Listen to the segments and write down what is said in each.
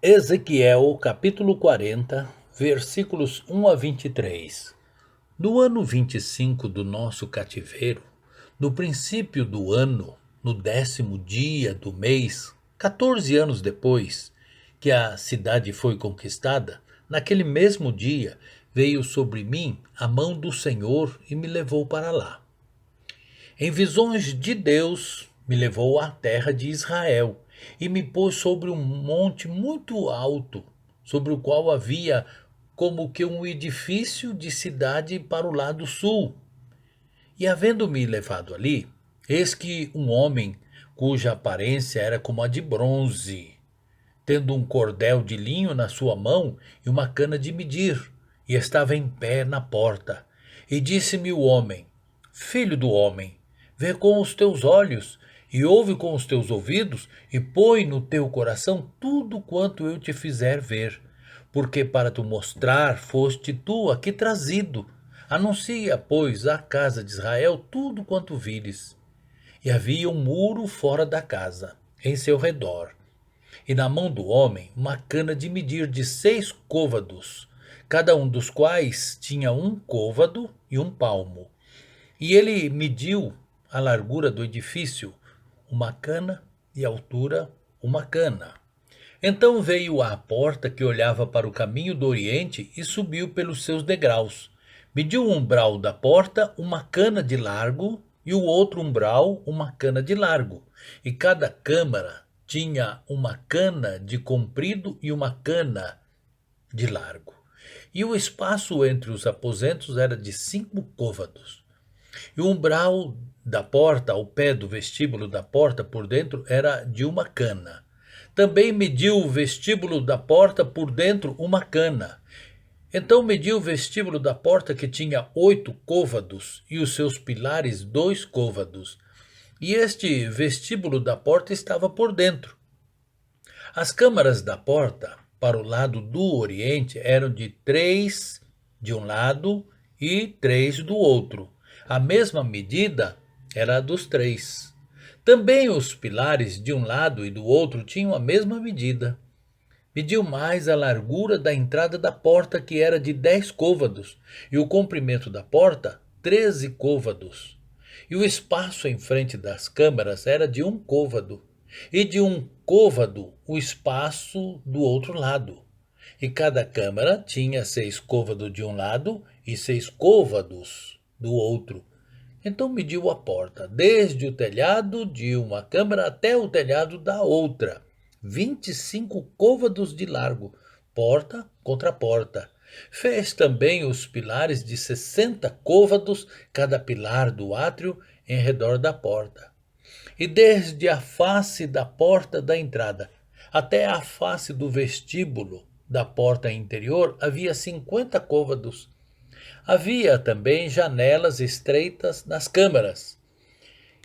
Ezequiel capítulo 40, versículos 1 a 23. No ano 25 do nosso cativeiro, no princípio do ano, no 10º dia do mês, 14 anos depois que a cidade foi conquistada, naquele mesmo dia veio sobre mim a mão do Senhor e me levou para lá. Em visões de Deus, me levou à terra de Israel e me pôs sobre um monte muito alto, sobre o qual havia como que um edifício de cidade para o lado sul. E havendo-me levado ali, eis que um homem, cuja aparência era como a de bronze, tendo um cordel de linho na sua mão e uma cana de medir, e estava em pé na porta. E disse-me o homem: Filho do homem, vê com os teus olhos, e ouve com os teus ouvidos, e põe no teu coração tudo quanto eu te fizer ver. Porque para tu mostrar foste tu aqui trazido. Anuncia, pois, à casa de Israel tudo quanto vires. E havia um muro fora da casa, em seu redor, e na mão do homem uma cana de medir de 6 côvados, cada um dos quais tinha 1 côvado e 1 palmo. E ele mediu a largura do edifício, uma cana, e a altura, uma cana. Então veio à porta que olhava para o caminho do oriente e subiu pelos seus degraus. Mediu o umbral da porta 1 cana de largo e o outro umbral 1 cana de largo. E cada câmara tinha 1 cana de comprido e 1 cana de largo. E o espaço entre os aposentos era de 5 côvados. E o umbral da porta, ao pé do vestíbulo da porta por dentro, era de 1 cana. Também mediu o vestíbulo da porta por dentro 1 cana. Então mediu o vestíbulo da porta, que tinha 8 côvados, e os seus pilares 2 côvados. E este vestíbulo da porta estava por dentro. As câmaras da porta, para o lado do oriente, eram de 3 de um lado e 3 do outro. A mesma medida era a dos 3. Também os pilares de um lado e do outro tinham a mesma medida. Mediu mais a largura da entrada da porta, que era de 10 côvados, e o comprimento da porta, 13 côvados. E o espaço em frente das câmaras era de 1 côvado, e de 1 côvado o espaço do outro lado. E cada câmara tinha 6 côvados de um lado e 6 côvados do outro. Então mediu a porta, desde o telhado de uma câmara até o telhado da outra, 25 côvados de largo, porta contra porta. Fez também os pilares de 60 côvados, cada pilar do átrio em redor da porta. E desde a face da porta da entrada até a face do vestíbulo da porta interior havia 50 côvados. Havia também janelas estreitas nas câmaras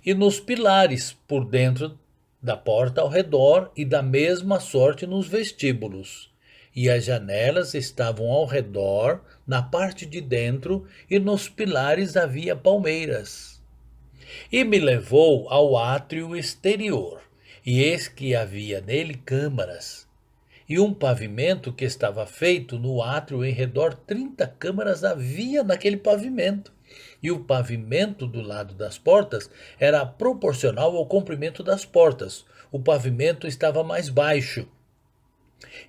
e nos pilares por dentro da porta ao redor, e da mesma sorte nos vestíbulos. E as janelas estavam ao redor, na parte de dentro, e nos pilares havia palmeiras. E me levou ao átrio exterior, e eis que havia nele câmaras, e um pavimento que estava feito no átrio em redor. 30 câmaras havia naquele pavimento. E o pavimento do lado das portas era proporcional ao comprimento das portas. O pavimento estava mais baixo.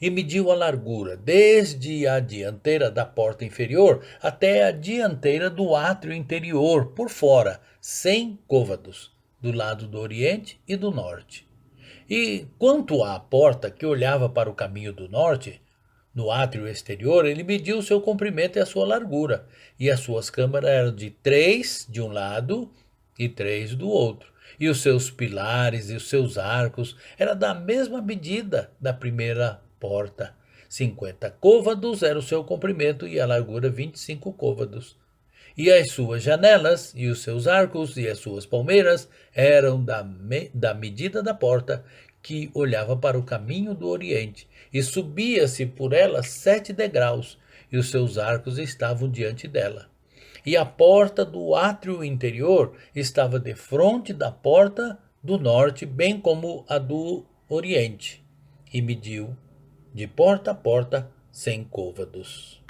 E mediu a largura, desde a dianteira da porta inferior até a dianteira do átrio interior, por fora, 100 côvados, do lado do oriente e do norte. E quanto à porta que olhava para o caminho do norte, no átrio exterior, ele mediu o seu comprimento e a sua largura, e as suas câmaras eram de 3 de um lado e 3 do outro. E os seus pilares e os seus arcos eram da mesma medida da primeira porta. 50 côvados era o seu comprimento e a largura 25 côvados. E as suas janelas, e os seus arcos, e as suas palmeiras eram da medida da porta, que olhava para o caminho do oriente, e subia-se por ela 7 degraus, e os seus arcos estavam diante dela. E a porta do átrio interior estava defronte da porta do norte, bem como a do oriente. E mediu de porta a porta, sem côvados.